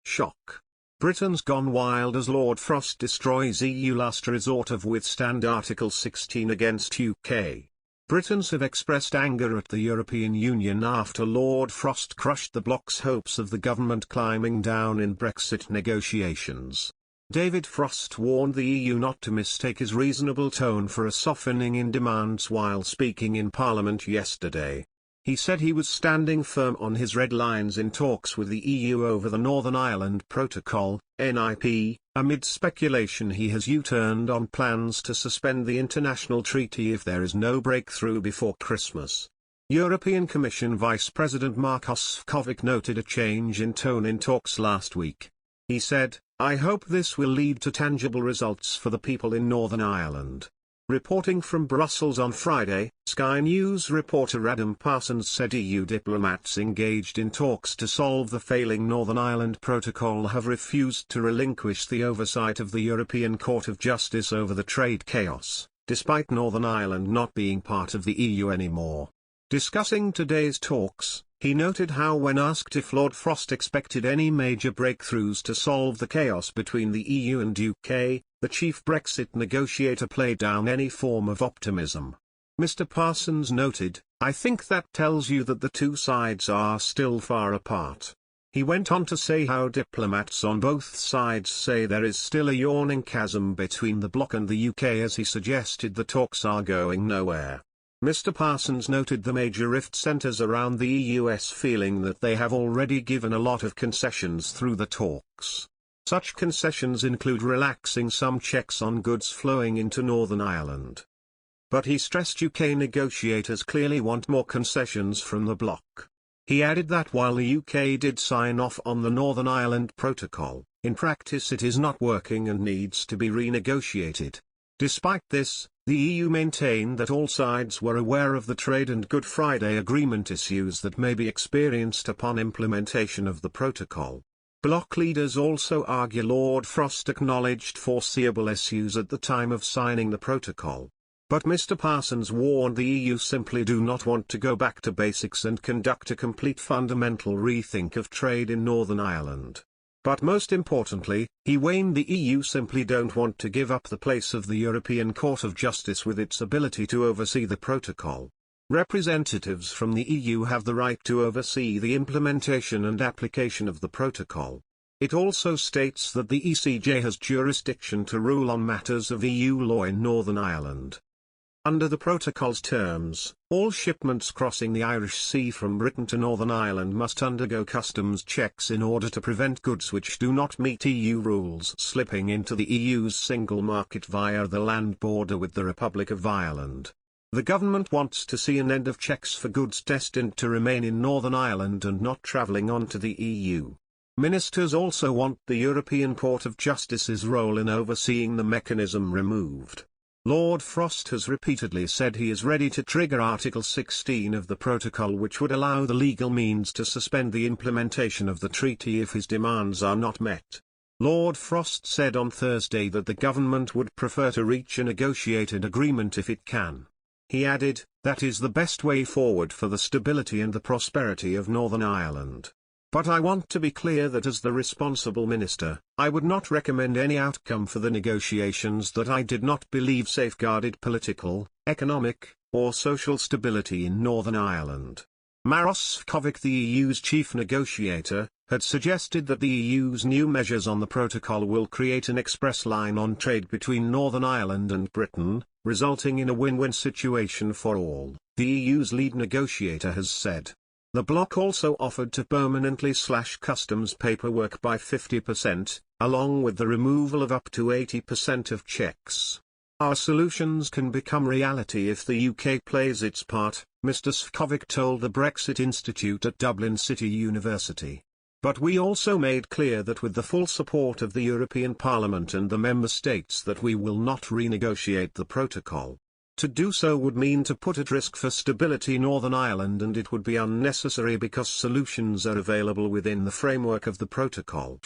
Shock. Britain's gone wild as Lord Frost destroys EU last resort of withstand Article 16 against UK. Britons have expressed anger at the European Union after Lord Frost crushed the bloc's hopes of the government climbing down in Brexit negotiations. David Frost warned the EU not to mistake his reasonable tone for a softening in demands while speaking in Parliament yesterday. He said he was standing firm on his red lines in talks with the EU over the Northern Ireland Protocol, NIP, amid speculation he has U-turned on plans to suspend the international treaty if there is no breakthrough before Christmas. European Commission Vice President Markus Šefčovič noted a change in tone in talks last week. He said, "I hope this will lead to tangible results for the people in Northern Ireland." Reporting from Brussels on Friday, Sky News reporter Adam Parsons said EU diplomats engaged in talks to solve the failing Northern Ireland Protocol have refused to relinquish the oversight of the European Court of Justice over the trade chaos, despite Northern Ireland not being part of the EU anymore. Discussing today's talks, he noted how when asked if Lord Frost expected any major breakthroughs to solve the chaos between the EU and UK, the chief Brexit negotiator played down any form of optimism. Mr. Parsons noted, "I think that tells you that the two sides are still far apart." He went on to say how diplomats on both sides say there is still a yawning chasm between the bloc and the UK, as he suggested the talks are going nowhere. Mr. Parsons noted the major rift centers around the EU's feeling that they have already given a lot of concessions through the talks. Such concessions include relaxing some checks on goods flowing into Northern Ireland. But he stressed UK negotiators clearly want more concessions from the bloc. He added that while the UK did sign off on the Northern Ireland Protocol, in practice it is not working and needs to be renegotiated. Despite this, the EU maintained that all sides were aware of the Trade and Good Friday Agreement issues that may be experienced upon implementation of the protocol. Bloc leaders also argue Lord Frost acknowledged foreseeable issues at the time of signing the protocol. But Mr. Parsons warned the EU simply do not want to go back to basics and conduct a complete fundamental rethink of trade in Northern Ireland. But most importantly, he warned the EU simply don't want to give up the place of the European Court of Justice with its ability to oversee the protocol. Representatives from the EU have the right to oversee the implementation and application of the protocol. It also states that the ECJ has jurisdiction to rule on matters of EU law in Northern Ireland. Under the protocol's terms, all shipments crossing the Irish Sea from Britain to Northern Ireland must undergo customs checks in order to prevent goods which do not meet EU rules slipping into the EU's single market via the land border with the Republic of Ireland. The government wants to see an end of checks for goods destined to remain in Northern Ireland and not travelling on to the EU. Ministers also want the European Court of Justice's role in overseeing the mechanism removed. Lord Frost has repeatedly said he is ready to trigger Article 16 of the protocol, which would allow the legal means to suspend the implementation of the treaty if his demands are not met. Lord Frost said on Thursday that the government would prefer to reach a negotiated agreement if it can. He added, "That is the best way forward for the stability and the prosperity of Northern Ireland. But I want to be clear that as the responsible minister, I would not recommend any outcome for the negotiations that I did not believe safeguarded political, economic, or social stability in Northern Ireland." Maros Šefčovič, the EU's chief negotiator, had suggested that the EU's new measures on the protocol will create an express line on trade between Northern Ireland and Britain, resulting in a win-win situation for all, the EU's lead negotiator has said. The bloc also offered to permanently slash customs paperwork by 50%, along with the removal of up to 80% of checks. "Our solutions can become reality if the UK plays its part," Mr. Šefčovič told the Brexit Institute at Dublin City University. "But we also made clear that with the full support of the European Parliament and the Member States that we will not renegotiate the protocol. To do so would mean to put at risk for stability in Northern Ireland, and it would be unnecessary because solutions are available within the framework of the protocol."